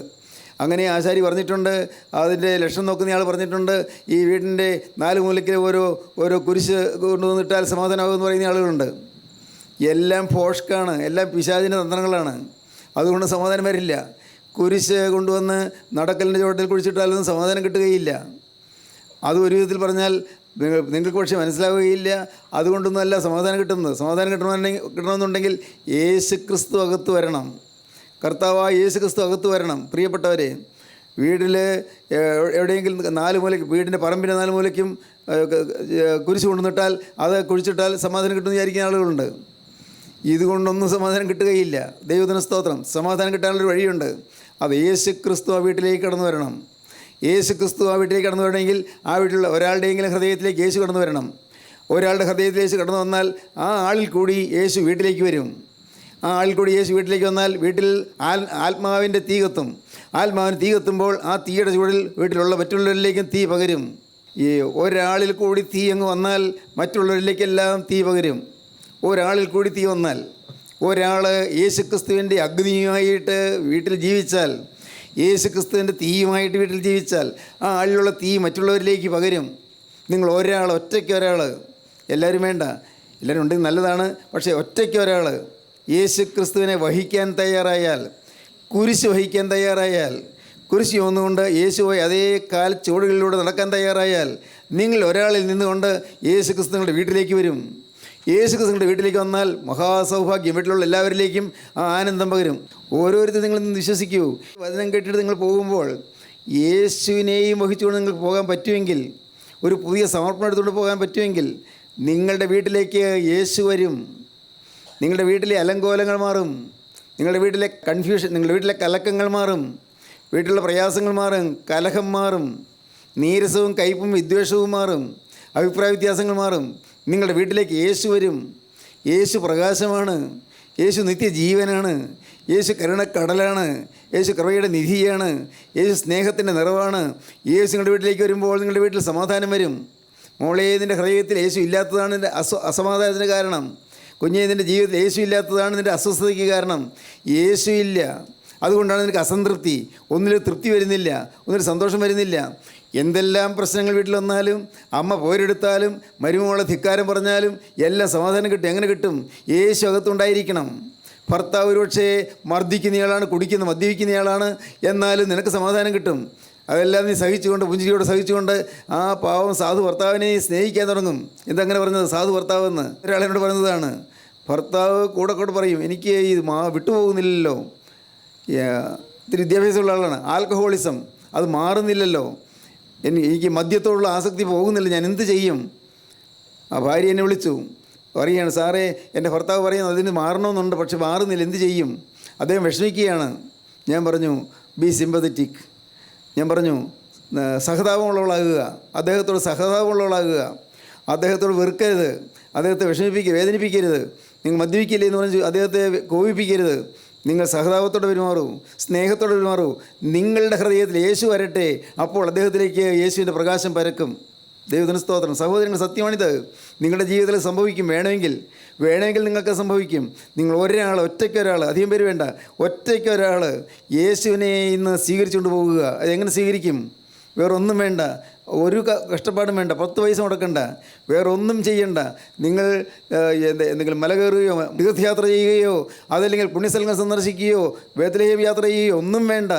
അങ്ങനെ ആശാരി പറഞ്ഞിട്ടുണ്ട്, അതിൻ്റെ ലക്ഷണം നോക്കുന്ന ആൾ പറഞ്ഞിട്ടുണ്ട്, ഈ വീടിൻ്റെ 4 മൂലയ്ക്ക് ഓരോ കുരിശ് കൊണ്ടുവന്നിട്ടാൽ സമാധാനമാകുമെന്ന് പറയുന്ന ആളുകളുണ്ട്. എല്ലാം ഫോഷ്കാണ്, എല്ലാം പിശാചിൻ്റെ തന്ത്രങ്ങളാണ്. അതുകൊണ്ട് സമാധാനം വരില്ല. കുരിശ് കൊണ്ടുവന്ന് നടക്കലിൻ്റെ ചുവട്ടിൽ കുഴിച്ചിട്ടാലൊന്നും സമാധാനം കിട്ടുകയില്ല. അത് ഒരു വിധത്തിൽ പറഞ്ഞാൽ നിങ്ങൾക്ക് പക്ഷേ മനസ്സിലാവുകയില്ല. അതുകൊണ്ടൊന്നുമല്ല സമാധാനം കിട്ടുന്നത്. സമാധാനം കിട്ടണമെന്നുണ്ടെങ്കിൽ യേശു ക്രിസ്തു അകത്ത് വരണം. കർത്താവായ യേശു ക്രിസ്തു അകത്ത് വരണം. പ്രിയപ്പെട്ടവരെ, വീട്ടിൽ എവിടെയെങ്കിലും 4 മൂലയ്ക്ക്, വീടിൻ്റെ പറമ്പിൻ്റെ 4 മൂലയ്ക്കും കുരിശ് കൊണ്ടുവന്നിട്ടാൽ അത് കുഴിച്ചിട്ടാൽ സമാധാനം കിട്ടുമെന്ന് വിചാരിക്കുന്ന ആളുകളുണ്ട്. ഇതുകൊണ്ടൊന്നും സമാധാനം കിട്ടുകയില്ല. ദൈവത്തിന് സ്തോത്രം. സമാധാനം കിട്ടാനുള്ളൊരു വഴിയുണ്ട്. അത് യേശു ക്രിസ്തു ആ വീട്ടിലേക്ക് കടന്നു വരണം. യേശു ക്രിസ്തു ആ വീട്ടിലേക്ക് കടന്നു വരണമെങ്കിൽ ആ വീട്ടിലുള്ള ഒരാളുടെയെങ്കിലും ഹൃദയത്തിലേക്ക് യേശു കടന്നു വരണം. ഒരാളുടെ ഹൃദയത്തിൽ യേശു കടന്നു വന്നാൽ ആ ആളിൽ കൂടി യേശു വീട്ടിലേക്ക് വരും. ആ ആളിൽ കൂടി യേശു വീട്ടിലേക്ക് വന്നാൽ വീട്ടിൽ ആത്മാവിൻ്റെ തീ കത്തും. ആത്മാവിന് തീ കത്തുമ്പോൾ ആ തീയുടെ ചൂടിൽ വീട്ടിലുള്ള മറ്റുള്ളവരിലേക്കും തീ പകരും. ഈ ഒരാളിൽ കൂടി തീ അങ്ങ് വന്നാൽ മറ്റുള്ളവരിലേക്കെല്ലാം തീ പകരും. ഒരാളിൽ കൂടി തീ വന്നാൽ, ഒരാൾ യേശുക്രിസ്തുവിൻ്റെ അഗ്നിയുമായിട്ട് വീട്ടിൽ ജീവിച്ചാൽ, യേശുക്രിസ്തുവിൻ്റെ തീയുമായിട്ട് വീട്ടിൽ ജീവിച്ചാൽ ആ ആളിലുള്ള തീ മറ്റുള്ളവരിലേക്ക് പകരും. നിങ്ങൾ ഒറ്റയ്ക്ക് ഒരാൾ, എല്ലാവരും വേണ്ട, എല്ലാവരും ഉണ്ടെങ്കിൽ നല്ലതാണ്, പക്ഷേ ഒറ്റയ്ക്ക് ഒരാൾ യേശു ക്രിസ്തുവിനെ വഹിക്കാൻ തയ്യാറായാൽ, കുരിശ് വഹിക്കാൻ തയ്യാറായാൽ, കുരിശ് ചുമന്നുകൊണ്ട് യേശുവായി അതേ കാൽ ചുവടുകളിലൂടെ നടക്കാൻ തയ്യാറായാൽ, നിങ്ങൾ ഒരാളിൽ നിന്നുകൊണ്ട് യേശു ക്രിസ്തു നിങ്ങളുടെ വീട്ടിലേക്ക് വരും. യേശു ക്രിസ്തുവിൻ്റെ വീട്ടിലേക്ക് വന്നാൽ മഹാസൗഭാഗ്യം വീട്ടിലുള്ള എല്ലാവരിലേക്കും ആ ആനന്ദം പകരും. ഓരോരുത്തരും നിങ്ങൾ വിശ്വസിക്കൂ. വചനം കേട്ടിട്ട് നിങ്ങൾ പോകുമ്പോൾ യേശുവിനെയും വഹിച്ചുകൊണ്ട് നിങ്ങൾക്ക് പോകാൻ പറ്റുമെങ്കിൽ, ഒരു പുതിയ സമർപ്പണം എടുത്തുകൊണ്ട് പോകാൻ പറ്റുമെങ്കിൽ, നിങ്ങളുടെ വീട്ടിലേക്ക് യേശു വരും. നിങ്ങളുടെ വീട്ടിലെ അലങ്കോലങ്ങൾ മാറും, നിങ്ങളുടെ വീട്ടിലെ കൺഫ്യൂഷൻ, നിങ്ങളുടെ വീട്ടിലെ കലക്കങ്ങൾ മാറും, വീട്ടിലുള്ള പ്രയാസങ്ങൾ മാറും, കലഹം മാറും, നീരസവും കയ്പും വിദ്വേഷവും മാറും, അഭിപ്രായ വ്യത്യാസങ്ങൾ മാറും. നിങ്ങളുടെ വീട്ടിലേക്ക് യേശു വരും. യേശു പ്രകാശമാണ്, യേശു നിത്യജീവനാണ്, യേശു കരുണക്കടലാണ്, യേശു കൃപയുടെ നിധിയാണ്, യേശു സ്നേഹത്തിൻ്റെ നിറവാണ്. യേശു നിങ്ങളുടെ വീട്ടിലേക്ക് വരുമ്പോൾ നിങ്ങളുടെ വീട്ടിൽ സമാധാനം വരും. മോളെ, നിൻ്റെ ഹൃദയത്തിൽ യേശു ഇല്ലാത്തതാണ് നിൻ്റെ അസമാധാനത്തിന് കാരണം. കുഞ്ഞെ, നിൻ്റെ ജീവിതത്തിൽ യേശു ഇല്ലാത്തതാണ് നിൻ്റെ അസ്വസ്ഥതയ്ക്ക് കാരണം. യേശു ഇല്ല, അതുകൊണ്ടാണ് നിനക്ക് അസംതൃപ്തി. ഒന്നിലും തൃപ്തി വരുന്നില്ല, ഒന്നിലും സന്തോഷം വരുന്നില്ല. എന്തെല്ലാം പ്രശ്നങ്ങൾ വീട്ടിൽ വന്നാലും, അമ്മ പോരെടുത്താലും, മരുമോളെ ധിക്കാരം പറഞ്ഞാലും എല്ലാം സമാധാനം കിട്ടും. എങ്ങനെ കിട്ടും? യേശു അകത്തുണ്ടായിരിക്കണം. ഭർത്താവ് ഒരുപക്ഷേ മർദ്ദിക്കുന്നയാളാണ്, മദ്യപിക്കുന്നയാളാണ്, എന്നാലും നിനക്ക് സമാധാനം കിട്ടും. അതെല്ലാം നീ സഹിച്ചുകൊണ്ട്, പുഞ്ചിരിയോടെ സഹിച്ചുകൊണ്ട് ആ പാവം സാധു ഭർത്താവിനെ നീ സ്നേഹിക്കാൻ തുടങ്ങും. എന്തങ്ങനെ പറഞ്ഞത്? സാധു ഭർത്താവെന്ന് ഒരാളെന്നോട് പറഞ്ഞതാണ്. ഭർത്താവ് കൂടെ പറയും, എനിക്ക് ഇത് വിട്ടുപോകുന്നില്ലല്ലോ, ഇത്തിരി വിദ്യാഭ്യാസമുള്ള ആളാണ്, ആൽക്കഹോളിസം അത് മാറുന്നില്ലല്ലോ, എനിക്ക് മദ്യത്തോടുള്ള ആസക്തി പോകുന്നില്ല, ഞാൻ എന്ത് ചെയ്യും? ആ ഭാര്യ എന്നെ വിളിച്ചു പറയുകയാണ്, സാറേ, എൻ്റെ ഭർത്താവ് പറയുന്നത് അതിന് മാറണമെന്നുണ്ട്, പക്ഷെ മാറുന്നില്ല, എന്ത് ചെയ്യും? അദ്ദേഹം വിഷമിക്കുകയാണ്. ഞാൻ പറഞ്ഞു, ബി സിമ്പതറ്റിക്. ഞാൻ പറഞ്ഞു, സഹതാപമുള്ളവളാകുക, അദ്ദേഹത്തോട് സഹതാപമുള്ളവളാകുക, അദ്ദേഹത്തോട് വെറുക്കരുത്, അദ്ദേഹത്തെ വേദനിപ്പിക്കരുത്. നിങ്ങൾ മദ്യപിക്കില്ലേ എന്ന് പറഞ്ഞു അദ്ദേഹത്തെ കോപിപ്പിക്കരുത്. നിങ്ങൾ സഹതാപത്തോടെ പെരുമാറൂ, സ്നേഹത്തോടെ പെരുമാറൂ. നിങ്ങളുടെ ഹൃദയത്തിൽ യേശു വരട്ടെ, അപ്പോൾ അദ്ദേഹത്തിലേക്ക് യേശുവിൻ്റെ പ്രകാശം പരക്കും. ദൈവത്തിന് സ്തോത്രം. സഹോദരങ്ങൾ, സത്യമാണിത്. നിങ്ങളുടെ ജീവിതത്തിൽ സംഭവിക്കും. വേണമെങ്കിൽ നിങ്ങൾക്ക് സംഭവിക്കും. നിങ്ങൾ ഒറ്റയ്ക്കൊരാൾ, അധികം പേര് വേണ്ട, ഒറ്റയ്ക്കൊരാൾ യേശുവിനെ ഇന്ന് സ്വീകരിച്ചുകൊണ്ട് പോകുക. അതെങ്ങനെ സ്വീകരിക്കും? വേറൊന്നും വേണ്ട, ഒരു കഷ്ടപ്പാടും വേണ്ട, 10 പൈസ മുടക്കണ്ട, വേറൊന്നും ചെയ്യണ്ട. നിങ്ങൾ എന്തെങ്കിലും മല കയറുകയോ തീർത്ഥയാത്ര ചെയ്യുകയോ അതല്ലെങ്കിൽ പുണ്യസ്ഥലങ്ങൾ സന്ദർശിക്കുകയോ ബേത്ലഹേം യാത്ര ചെയ്യുകയോ ഒന്നും വേണ്ട.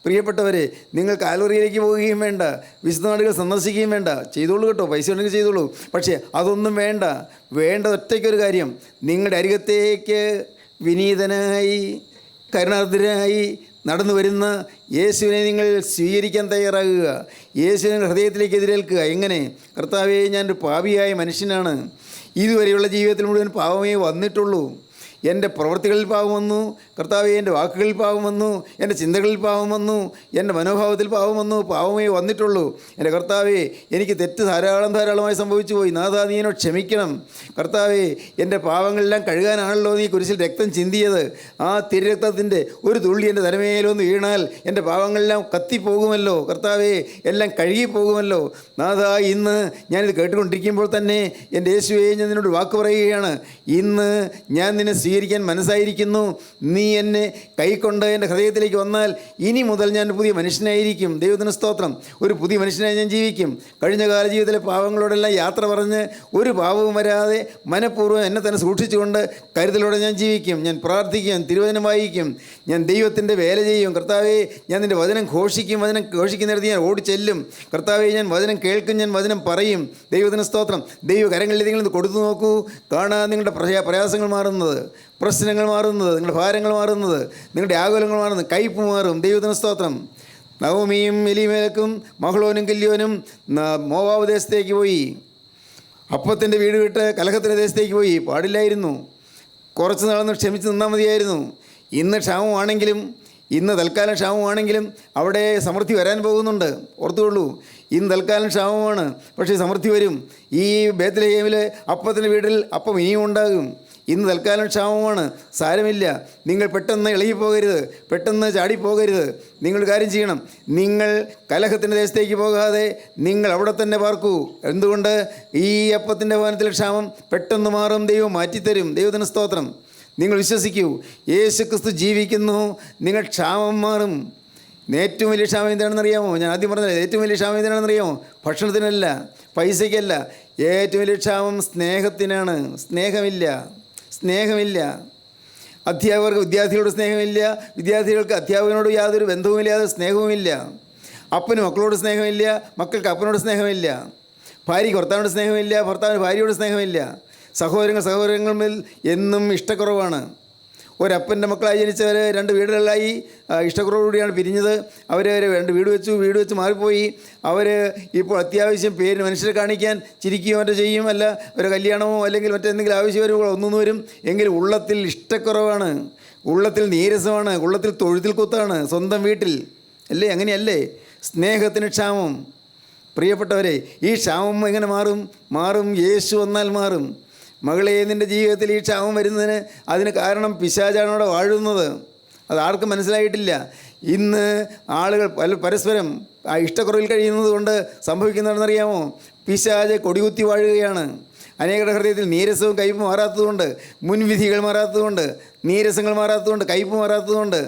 പ്രിയപ്പെട്ടവരെ, നിങ്ങൾ കാൽവറിയിലേക്ക് പോവുകയും വേണ്ട, വിശുദ്ധ നാടുകൾ സന്ദർശിക്കുകയും വേണ്ട. ചെയ്തോളൂ കേട്ടോ, പൈസ ഉണ്ടെങ്കിൽ ചെയ്തോളൂ. പക്ഷേ അതൊന്നും വേണ്ട. വേണ്ടത് ഒറ്റയ്ക്കൊരു കാര്യം, നിങ്ങളുടെ അരികത്തേക്ക് വിനീതനായി കരുണാർദ്രനായി നടന്നു വരുന്ന യേശുവിനെ നിങ്ങൾ സ്വീകരിക്കാൻ തയ്യാറാകുക. യേശുവിനെ ഹൃദയത്തിലേക്ക് എതിരേൽക്കുക. എങ്ങനെ? കർത്താവേ, ഞാനൊരു പാപിയായ മനുഷ്യനാണ്, ഇതുവരെയുള്ള ജീവിതത്തിൽ മുഴുവൻ പാപമേ വന്നിട്ടുള്ളൂ, എൻ്റെ പ്രവൃത്തികളിൽ പാപം വന്നു, കർത്താവേ, എൻ്റെ വാക്കുകളിൽ പാപം വന്നു, എൻ്റെ ചിന്തകളിൽ പാപം വന്നു, എൻ്റെ മനോഭാവത്തിൽ പാപം വന്നു, പാപമേ വന്നിട്ടുള്ളൂ. എൻ്റെ കർത്താവേ, എനിക്ക് തെറ്റ് ധാരാളമായി സംഭവിച്ചു പോയി. നാഥാ, നീ എന്നോട് ക്ഷമിക്കണം. കർത്താവേ, എൻ്റെ പാപങ്ങളെല്ലാം കഴുകാനാണല്ലോ നീ കുരിശിൽ രക്തം ചിന്തിയത്. ആ തിരുരക്തത്തിൻ്റെ ഒരു തുള്ളി എൻ്റെ തലമേലൊന്ന് വീണാൽ എൻ്റെ പാപങ്ങളെല്ലാം കത്തിപ്പോകുമല്ലോ. കർത്താവേ, എല്ലാം കഴുകിപ്പോകുമല്ലോ. നാഥാ, ഇന്ന് ഞാനിത് കേട്ടുകൊണ്ടിരിക്കുമ്പോൾ തന്നെ എൻ്റെ യേശുവേ, ഞാൻ നിന്നോട് വാക്ക് പറയുകയാണ്. ഇന്ന് ഞാൻ നിന്നെ സ്വീകരിക്കാൻ മനസ്സായിരിക്കുന്നു. നീ എന്നെ കൈക്കൊണ്ട് എൻ്റെ ഹൃദയത്തിലേക്ക് വന്നാൽ ഇനി മുതൽ ഞാൻ പുതിയ മനുഷ്യനായിരിക്കും. ദൈവത്തിന് സ്തോത്രം. ഒരു പുതിയ മനുഷ്യനായി ഞാൻ ജീവിക്കും. കഴിഞ്ഞ കാല ജീവിതത്തിലെ പാവങ്ങളോടെല്ലാം യാത്ര പറഞ്ഞ് ഒരു പാവവും വരാതെ മനഃപൂർവ്വം എന്നെ തന്നെ സൂക്ഷിച്ചുകൊണ്ട് കരുതലോടെ ഞാൻ ജീവിക്കും. ഞാൻ പ്രാർത്ഥിക്കും, തിരുവചനം വായിക്കും, ഞാൻ ദൈവത്തിൻ്റെ വേല ചെയ്യും. കർത്താവേ, ഞാൻ നിൻ്റെ വചനം ഘോഷിക്കും. വചനം ഘോഷിക്കുന്നിടത്ത് ഞാൻ ഓടിച്ചെല്ലും. കർത്താവേ, ഞാൻ വചനം കേൾക്കും, ഞാൻ വചനം പറയും. ദൈവത്തിന് സ്തോത്രം. ദൈവകരങ്ങളിൽ നിങ്ങൾ കൊടുത്തു നോക്കൂ, കാണാൻ നിങ്ങളുടെ പ്രയാസങ്ങൾ മാറുന്നത്, പ്രശ്നങ്ങൾ മാറുന്നത്, നിങ്ങളുടെ ഭാരങ്ങൾ മാറുന്നത്, നിങ്ങളുടെ ആകുലങ്ങൾ മാറുന്നത്, കയ്പ് മാറും. ദൈവത്തിന് സ്തോത്രം. നവമിയും എലിമേലക്കും മഹ്ളോനും കില്യോനും മോവാബ് ദേശത്തേക്ക് പോയി. അപ്പത്തിൻ്റെ വീട് വിട്ട് കലഹത്തിൻ്റെ ദേശത്തേക്ക് പോയി. പാടില്ലായിരുന്നു. കുറച്ച് നാളൊന്ന് ക്ഷമിച്ച് നിന്നാൽ മതിയായിരുന്നു. ഇന്ന് ക്ഷാമമാണെങ്കിലും, ഇന്ന് തൽക്കാലം ക്ഷാമമാണെങ്കിലും അവിടെ സമൃദ്ധി വരാൻ പോകുന്നുണ്ട്. ഓർത്തുകൊള്ളൂ, ഇന്ന് തൽക്കാലം ക്ഷാമമാണ്, പക്ഷേ സമൃദ്ധി വരും. ഈ ബേത്ലഹേമിൽ അപ്പത്തിൻ്റെ വീട്ടിൽ അപ്പം ഇനിയും ഉണ്ടാകും. ഇന്ന് തൽക്കാലം ക്ഷാമമാണ്, സാരമില്ല. നിങ്ങൾ പെട്ടെന്ന് ഇളകിപ്പോകരുത്, പെട്ടെന്ന് ചാടിപ്പോകരുത്. നിങ്ങളൊരു കാര്യം ചെയ്യണം, നിങ്ങൾ കലഹത്തിൻ്റെ ദേശത്തേക്ക് പോകാതെ നിങ്ങൾ അവിടെ തന്നെ പാർക്കൂ. എന്തുകൊണ്ട്? ഈ അപ്പത്തിൻ്റെ ഭവനത്തിലെ ക്ഷാമം പെട്ടെന്ന് മാറും, ദൈവം മാറ്റിത്തരും. ദൈവത്തിന് സ്തോത്രം. നിങ്ങൾ വിശ്വസിക്കൂ, യേശു ക്രിസ്തു ജീവിക്കുന്നു, നിങ്ങൾ ക്ഷാമം മാറും. ഏറ്റവും വലിയ ക്ഷാമം എന്താണെന്നറിയാമോ? ഞാൻ ആദ്യം പറഞ്ഞത് ഏറ്റവും വലിയ ക്ഷാമം എന്താണെന്നറിയാമോ? ഭക്ഷണത്തിനല്ല, പൈസയ്ക്കല്ല. ഏറ്റവും വലിയ ക്ഷാമം സ്നേഹത്തിനാണ്. സ്നേഹമില്ല. അധ്യാപകർക്ക് വിദ്യാർത്ഥികളോട് സ്നേഹമില്ല, വിദ്യാർത്ഥികൾക്ക് അധ്യാപകനോട് യാതൊരു ബന്ധവുമില്ല, യാതൊരു സ്നേഹവുമില്ല. അപ്പന് മക്കളോട് സ്നേഹമില്ല, മക്കൾക്ക് അപ്പനോട് സ്നേഹമില്ല. ഭാര്യയ്ക്ക് ഭർത്താവിനോട് സ്നേഹമില്ല, ഭർത്താവിന് ഭാര്യയോട് സ്നേഹമില്ല. സഹോദരങ്ങൾ എന്നും ഇഷ്ടക്കുറവാണ്. ഒരപ്പൻ്റെ മക്കളായി ജനിച്ചവർ 2 വീടുകളിലായി ഇഷ്ടക്കുറവോടുകൂടിയാണ് പിരിഞ്ഞത്. അവർ 2 വീട് വെച്ച് മാറിപ്പോയി. അവർ ഇപ്പോൾ അത്യാവശ്യം പേര് മനുഷ്യരെ കാണിക്കാൻ ചിരിക്കുകയോ മറ്റോ ചെയ്യും, അല്ല ഒരു കല്യാണമോ അല്ലെങ്കിൽ മറ്റെന്തെങ്കിലും ആവശ്യം വരുമ്പോൾ ഒന്നു വരും. എങ്കിൽ ഉള്ളത്തിൽ ഇഷ്ടക്കുറവാണ്, ഉള്ളത്തിൽ നീരസമാണ്, ഉള്ളത്തിൽ തൊഴുത്തിൽ കുത്താണ്. സ്വന്തം വീട്ടിൽ അല്ലേ? അങ്ങനെയല്ലേ? സ്നേഹത്തിന് ക്ഷാമം. പ്രിയപ്പെട്ടവരെ, ഈ ക്ഷാമം എങ്ങനെ മാറും? യേശു വന്നാൽ മാറും. മകളെ, നിൻ്റെ ജീവിതത്തിൽ ഈ ക്ഷാമം വരുന്നതിന് അതിന് കാരണം പിശാചാണ് അവിടെ വാഴുന്നത്. അത് ആർക്കും മനസ്സിലായിട്ടില്ല. ഇന്ന് ആളുകൾ പരസ്പരം ആ ഇഷ്ടക്കുറവിൽ കഴിയുന്നത് കൊണ്ട് സംഭവിക്കുന്നതെന്നറിയാമോ? പിശാച് കൊടികുത്തി വാഴുകയാണ്. അനേകരുടെ ഹൃദയത്തിൽ നീരസവും കയ്പ് മാറാത്തതുകൊണ്ട്, മുൻവിധികൾ മാറാത്തതുകൊണ്ട്, നീരസങ്ങൾ മാറാത്തതുകൊണ്ട്, കയ്പ് മാറാത്തതുകൊണ്ട്,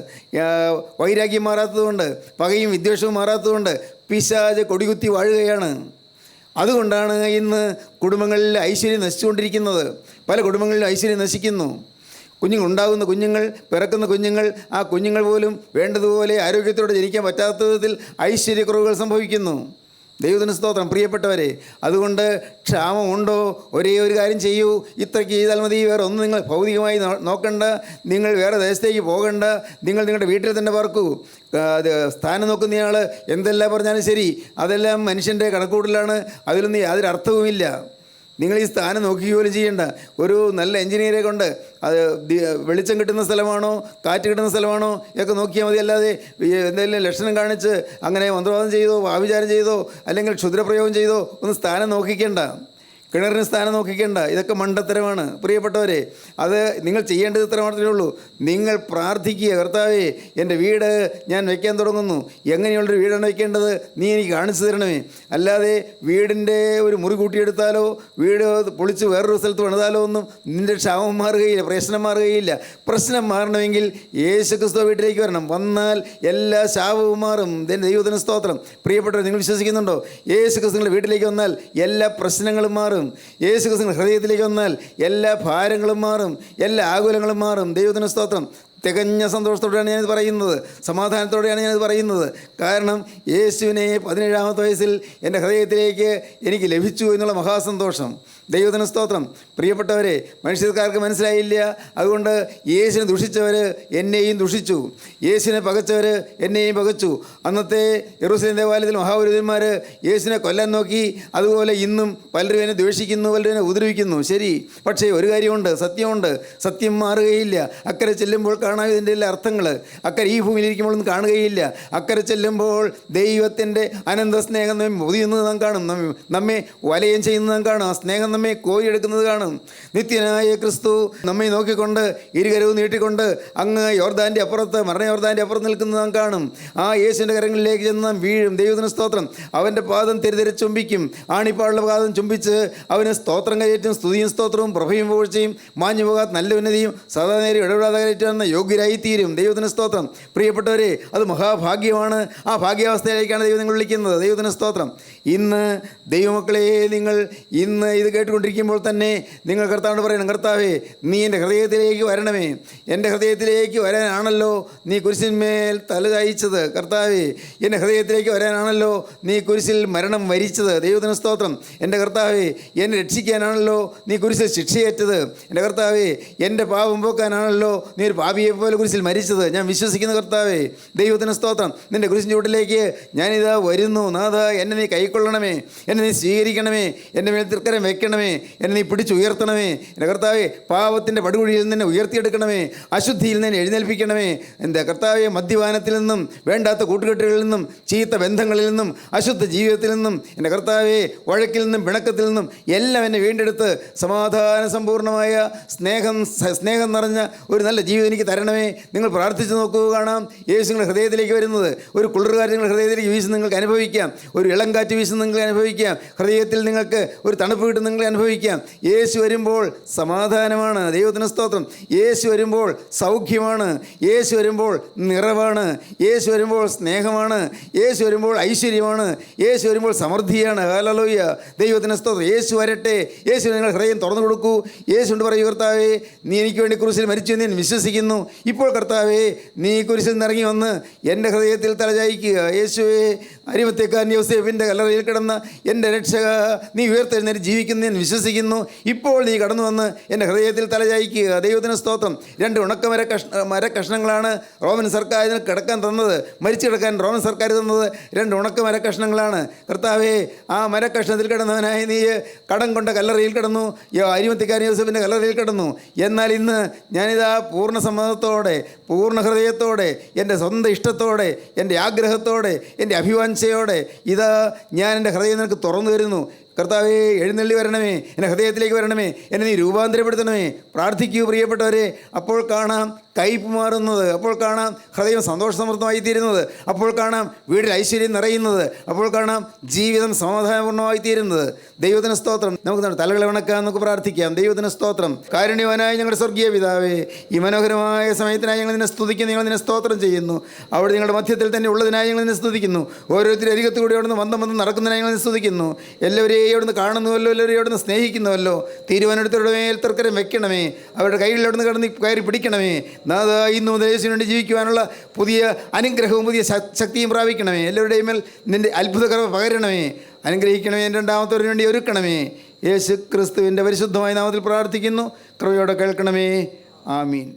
വൈരാഗ്യം മാറാത്തതുകൊണ്ട്, പകയും വിദ്വേഷവും മാറാത്തതുകൊണ്ട് പിശാച് കൊടികുത്തി വാഴുകയാണ്. അതുകൊണ്ടാണ് ഇന്ന് കുടുംബങ്ങളിൽ ഐശ്വര്യം നശിച്ചുകൊണ്ടിരിക്കുന്നത്. പല കുടുംബങ്ങളിലും ഐശ്വര്യം നശിക്കുന്നു. ഉണ്ടാകുന്ന കുഞ്ഞുങ്ങൾ, പിറക്കുന്ന കുഞ്ഞുങ്ങൾ, ആ കുഞ്ഞുങ്ങൾ പോലും വേണ്ടതുപോലെ ആരോഗ്യത്തോടെ ജനിക്കാൻ പറ്റാത്ത വിധത്തിൽ ഐശ്വര്യക്കുറവുകൾ സംഭവിക്കുന്നു. ദൈവത്തിന് സ്തോത്രം. പ്രിയപ്പെട്ടവരെ, അതുകൊണ്ട് ക്ഷാമമുണ്ടോ? ഒരേ ഒരു കാര്യം ചെയ്യൂ. ഇത്രയ്ക്ക് ചെയ്താൽ മതി. വേറെ ഒന്നും നിങ്ങൾ ഭൗതികമായി നോക്കണ്ട. നിങ്ങൾ വേറെ ദേശത്തേക്ക് പോകണ്ട. നിങ്ങൾ നിങ്ങളുടെ വീട്ടിൽ തന്നെ പാർക്കൂ. സ്ഥാനം നോക്കുന്നയാൾ എന്തെല്ലാം പറഞ്ഞാലും ശരി, അതെല്ലാം മനുഷ്യൻ്റെ കണക്കൂട്ടലാണ്. അതിലൊന്നും യാതൊരു അർത്ഥവുമില്ല. നിങ്ങൾ ഈ സ്ഥാനം നോക്കുക പോലും ചെയ്യേണ്ട. ഒരു നല്ല എഞ്ചിനീയറെ കൊണ്ട് അത് വെളിച്ചം കിട്ടുന്ന സ്ഥലമാണോ, കാറ്റ് കിട്ടുന്ന സ്ഥലമാണോ ഒക്കെ നോക്കിയാൽ മതി. അല്ലാതെ എന്തെങ്കിലും ലക്ഷണം കാണിച്ച് അങ്ങനെ മന്ത്രവാദം ചെയ്തോ, ആഭിചാരം ചെയ്തോ, അല്ലെങ്കിൽ ക്ഷുദ്രപ്രയോഗം ചെയ്തോ ഒന്നും സ്ഥാനം നോക്കിക്കേണ്ട. കിണറിന് സ്ഥാനം നോക്കിക്കേണ്ട. ഇതൊക്കെ മണ്ടത്തരമാണ് പ്രിയപ്പെട്ടവരെ. അത് നിങ്ങൾ ചെയ്യേണ്ടത് ഇത്ര മാത്രമേ ഉള്ളൂ. നിങ്ങൾ പ്രാർത്ഥിക്കുക, കർത്താവേ, എൻ്റെ വീട് ഞാൻ വയ്ക്കാൻ തുടങ്ങുന്നു. എങ്ങനെയുള്ളൊരു വീടാണ് വയ്ക്കേണ്ടത്? നീ എനിക്ക് കാണിച്ചു തരണമേ. അല്ലാതെ വീടിൻ്റെ ഒരു മുറി കൂട്ടിയെടുത്താലോ വീട് പൊളിച്ച് വേറൊരു സ്ഥലത്ത് പണിതാലോ ഒന്നും നിൻ്റെ ക്ഷാമം മാറുകയില്ല, പ്രശ്നം മാറുകയില്ല. പ്രശ്നം മാറണമെങ്കിൽ യേശുക്രിസ്തു വീട്ടിലേക്ക് വരണം. വന്നാൽ എല്ലാ ശാപവും മാറും. ദൈവത്തിന് സ്തോത്രം. പ്രിയപ്പെട്ടവർ, നിങ്ങൾ വിശ്വസിക്കുന്നുണ്ടോ? യേശുക്രിസ്തുവിൻ്റെ വീട്ടിലേക്ക് വന്നാൽ എല്ലാ പ്രശ്നങ്ങളും മാറും. യേശുക്രിസ്തുവിന്റെ ഹൃദയത്തിലേക്ക് വന്നാൽ എല്ലാ ഭാരങ്ങളും മാറും, എല്ലാ ആകുലങ്ങളും മാറും. ദൈവത്തിന് സ്തോത്രം. തികഞ്ഞ സന്തോഷത്തോടെയാണ് ഞാനിത് പറയുന്നത്, സമാധാനത്തോടെയാണ് ഞാനിത് പറയുന്നത്. കാരണം യേശുവിനെ 17-ാമത്തെ വയസ്സിൽ എൻ്റെ ഹൃദയത്തിലേക്ക് എനിക്ക് ലഭിച്ചു എന്നുള്ള മഹാസന്തോഷം. ദൈവത്തിന് സ്തോത്രം. പ്രിയപ്പെട്ടവരെ, മനുഷ്യർക്കാർക്ക് മനസ്സിലായില്ല. അതുകൊണ്ട് യേശുവിനെ ദുഷിച്ചവർ എന്നെയും ദുഷിച്ചു, യേശുവിനെ പകച്ചവർ എന്നെയും പകച്ചു. അന്നത്തെ യെരൂശലേം ദേവാലയത്തിൽ മഹാപുരോഹിതന്മാർ യേശുവിനെ കൊല്ലാൻ നോക്കി. അതുപോലെ ഇന്നും പലരും എന്നെ ദ്വേഷിക്കുന്നു, പലരും എന്നെ ഉപദ്രവിക്കുന്നു. ശരി, പക്ഷേ ഒരു കാര്യമുണ്ട്, സത്യമുണ്ട്. സത്യം മാറുകയില്ല. അക്കരെ ചെല്ലുമ്പോൾ കാണാം ഇതിൻ്റെ എല്ലാ അർത്ഥങ്ങൾ. അക്കരെ ഈ ഭൂമിയിലിരിക്കുമ്പോഴൊന്നും കാണുകയില്ല. അക്കരെ ചെല്ലുമ്പോൾ ദൈവത്തിൻ്റെ അനന്ത സ്നേഹം നമ്മെ ഒതിയുന്നത് നാം കാണും, നമ്മെ വലയം ചെയ്യുന്നത് നാം കാണും, ആ സ്നേഹം നമ്മെ കോരിയെടുക്കുന്നത് കാണും. നിത്യനായ ക്രിസ്തു നമ്മെ നോക്കിക്കൊണ്ട് ഇരുകരവും നീട്ടിക്കൊണ്ട് അങ്ങ് യോർദാൻ്റെ അപ്പുറത്ത്, മരണ യോർദാൻ്റെ അപ്പുറത്ത് നിൽക്കുന്നത് നാം കാണും. ആ യേശുവിൻ്റെ കരങ്ങളിലേക്ക് ചെന്ന് നാം വീഴും. ദൈവത്തിന് സ്തോത്രം. അവൻ്റെ പാദം തെരുതെരെ ചുംബിക്കും. ആണിപ്പാടുള്ള പാദം ചുംബിച്ച് അവന് സ്തോത്രം കയറ്റും. സ്തുതിയും സ്തോത്രവും പ്രഭയും പുകഴ്ചയും മാഞ്ഞു പോകാത്ത നല്ല ഉന്നതിയും സദാ നേരം ഇടപെടാതെ കയറ്റുന്ന യോഗ്യരായിത്തീരും. ദൈവത്തിന് സ്തോത്രം. പ്രിയപ്പെട്ടവരെ, അത് മഹാഭാഗ്യമാണ്. ആ ഭാഗ്യാവസ്ഥയിലേക്കാണ് ദൈവം നിങ്ങൾ വിളിക്കുന്നത്. ദൈവത്തിന് സ്തോത്രം. ഇന്ന് ദൈവമക്കളെ, നിങ്ങൾ ഇന്ന് ഇത് കേട്ടുകൊണ്ടിരിക്കുമ്പോൾ തന്നെ നിങ്ങൾ കർത്താവിനോട് പറയണം, കർത്താവേ, നീ എൻ്റെ ഹൃദയത്തിലേക്ക് വരണമേ. എൻ്റെ ഹൃദയത്തിലേക്ക് വരാനാണല്ലോ നീ കുരിശിന്മേൽ തല ചായിച്ചത്. കർത്താവേ, എൻ്റെ ഹൃദയത്തിലേക്ക് വരാനാണല്ലോ നീ കുരിശിൽ മരണം വരിച്ചത്. ദൈവത്തിന് സ്തോത്രം. എൻ്റെ കർത്താവേ, എന്നെ രക്ഷിക്കാനാണല്ലോ നീ കുരിശിൽ ശിക്ഷയേറ്റത്. എൻ്റെ കർത്താവേ, എൻ്റെ പാപം പോക്കാനാണല്ലോ നീ ഒരു പാപിയെ പോലെ കുരിശിൽ മരിച്ചത്. ഞാൻ വിശ്വസിക്കുന്ന കർത്താവേ, ദൈവത്തിന് സ്തോത്രം. നിൻ്റെ കുരിശിൻ്റെ ചുവട്ടിലേക്ക് ഞാനിതാ വരുന്നു. നാഥ, എന്നെ നീ കൈക്കൊള്ളണമേ, എന്നെ നീ സ്വീകരിക്കണമേ, എൻ്റെ മേൽ തൃക്കരം വെക്കണമേ, എന്നെ നീ പിടിച്ചുയർത്തണമേ. എൻ്റെ കർത്താവേ, പാപത്തിൻ്റെ പടുകുഴിയിൽ നിന്ന് ഉയർത്തിയെടുക്കണമേ, അശുദ്ധിയിൽ നിന്ന് എഴുന്നേൽപ്പിക്കണമേ. എൻ്റെ കർത്താവേ, മദ്യപാനത്തിൽ നിന്നും, വേണ്ടാത്ത കൂട്ടുകെട്ടുകളിൽ നിന്നും, ചീത്ത ബന്ധങ്ങളിൽ നിന്നും, അശുദ്ധ ജീവിതത്തിൽ നിന്നും, എൻ്റെ കർത്താവേ, വഴക്കിൽ നിന്നും, പിണക്കത്തിൽ നിന്നും എല്ലാം എന്നെ വീണ്ടെടുത്ത് സമാധാന സമ്പൂർണ്ണമായ സ്നേഹം നിറഞ്ഞ ഒരു നല്ല ജീവിതം എനിക്ക് തരണമേ. നിങ്ങൾ പ്രാർത്ഥിച്ച് നോക്കുക, കാണാം യേശു നിങ്ങളുടെ ഹൃദയത്തിലേക്ക് വരുന്നത്. ഒരു കുളിർകാറ്റ് നിങ്ങളുടെ ഹൃദയത്തിലേക്ക് വീശുന്ന നിങ്ങൾക്ക് അനുഭവിക്കാം. ഒരു ഇളം കാറ്റ് വീശുന്ന നിങ്ങൾക്ക് അനുഭവിക്കാം. ഹൃദയത്തിൽ നിങ്ങൾക്ക് ഒരു തണുപ്പ് കിട്ടുന്ന സമാധാനങ്ങൾ അനുഭവിക്കാം. യേശു വരുമ്പോൾ സമാധാനമാണ്. ദൈവത്തിന് സ്തോത്രം. യേശു വരുമ്പോൾ സൗഖ്യമാണ്. യേശു വരുമ്പോൾ നിറവാണ്. യേശു വരുമ്പോൾ സ്നേഹമാണ്. യേശു വരുമ്പോൾ ഐശ്വര്യമാണ്. യേശു വരുമ്പോൾ സമൃദ്ധിയാണ്. ഹല്ലേലൂയ. ദൈവത്തിന് സ്തോത്രം. യേശു വരട്ടെ. യേശു നിങ്ങൾ ഹൃദയം തുറന്നു കൊടുക്കൂ. യേശുണ്ട് പറയൂ, കർത്താവേ, നീ എനിക്ക് വേണ്ടി കുരിശിൽ മരിച്ചു എന്ന് ഞാൻ വിശ്വസിക്കുന്നു. ഇപ്പോൾ കർത്താവേ, നീ കുരിശിൽ നിന്നിറങ്ങി വന്ന് എൻ്റെ ഹൃദയത്തിൽ തലചായ്ക്കുക. യേശുവേ, അരിമത്തേക്കാരൻ യോസേഫിൻ്റെ കല്ലറയിൽ കിടന്ന എൻ്റെ രക്ഷക, നീ ഉയർത്തെഴുന്നേറ്റ് ജീവിക്കുന്നു ഞാൻ വിശ്വസിക്കുന്നു. ഇപ്പോൾ നീ കടന്നു വന്ന് എൻ്റെ ഹൃദയത്തിൽ തലചായ്ക്കുക. ദൈവത്തിന് സ്തോത്രം. 2 ഉണക്ക മരക്കഷ്ണങ്ങളാണ് റോമൻ സർക്കാരിന് കിടക്കാൻ തന്നത്. മരിച്ചു കിടക്കാൻ റോമൻ സർക്കാർ തന്നത് 2 ഉണക്ക മരക്കഷ്ണങ്ങളാണ്. കർത്താവേ, ആ മരക്കഷ്ണത്തിൽ കിടന്നവനായി നീ കടം കൊണ്ട കല്ലറയിൽ കിടന്നു. അരിമത്തേക്കാരൻ യോസേഫിൻ്റെ കല്ലറയിൽ കിടന്നു. എന്നാൽ ഇന്ന് ഞാനിതാ പൂർണ്ണ സമ്മതത്തോടെ, പൂർണ്ണ ഹൃദയത്തോടെ, എൻ്റെ സ്വന്തം ഇഷ്ടത്തോടെ, എൻ്റെ ആഗ്രഹത്തോടെ, എൻ്റെ അഭിവാഞ്ചയോടെ ഇതാ ഞാൻ എൻ്റെ ഹൃദയം നിനക്ക് തുറന്നു തരുന്നു. കർത്താവേ, എഴുന്നള്ളി വരണമേ, എൻ്റെ ഹൃദയത്തിലേക്ക് വരണമേ, എന്നെ നീ രൂപാന്തരപ്പെടുത്തണമേ. പ്രാർത്ഥിക്കൂ പ്രിയപ്പെട്ടവരെ. അപ്പോൾ കാണാം കയ്പ് മാറുന്നത്. അപ്പോൾ കാണാം ഹൃദയം സന്തോഷസമൃദ്ധമായി തീരുന്നത്. അപ്പോൾ കാണാം വീടിൽ ഐശ്വര്യം നിറയുന്നത്. അപ്പോൾ കാണാം ജീവിതം സമാധാനപൂർണ്ണമായി തീരുന്നത്. ദൈവത്തിന് സ്തോത്രം. നമുക്ക് തലകളെ വണക്കാം, നമുക്ക് പ്രാർത്ഥിക്കാം. ദൈവത്തിന് സ്തോത്രം. കാരുണ്യവാനായ ഞങ്ങളുടെ സ്വർഗീയ പിതാവേ, ഈ മനോഹരമായ സമയത്തിനായി ഞങ്ങൾ നിന്നെ സ്തുതിക്കുന്നു. ഞങ്ങൾ നിന്നെ സ്തോത്രം ചെയ്യുന്നു. അവിടെ നിങ്ങളുടെ മധ്യത്തിൽ തന്നെ ഉള്ളതിനായി ഞങ്ങൾ നിന്നെ സ്തുതിക്കുന്നു. ഓരോരുത്തരും അരികത്തുകൂടി അവിടുന്ന് വന്ന് നടക്കുന്നതിനായി ഞങ്ങൾ സ്തുതിക്കുന്നു. എല്ലാവരെയും അവിടുന്ന് കാണുന്നുവല്ലോ, എല്ലാവരെയും അവിടുന്ന് സ്നേഹിക്കുന്നുവല്ലോ. തീരുമാനമെടുത്തവരുടെ മേൽ തർക്കരം വെക്കണമേ. അവരുടെ കയ്യിൽ അവിടുന്ന് കയറി പിടിക്കണമേ. നാഥ, ഇന്നു മുതൽ യേശുവിന് വേണ്ടി ജീവിക്കുവാനുള്ള പുതിയ അനുഗ്രഹവും പുതിയ ശക്തിയും പ്രാപിക്കണമേ. എല്ലാവരുടെയും മേൽ നിൻ്റെ അത്ഭുതകർമ്മ പകരണമേ. അനുഗ്രഹിക്കണമേ. രണ്ടാമത്തവരിന് വേണ്ടി ഒരുക്കണമേ. യേശു ക്രിസ്തുവിൻ്റെ പരിശുദ്ധമായ നാമത്തിൽ പ്രാർത്ഥിക്കുന്നു. കൃപയോടെ കേൾക്കണമേ. ആമീൻ.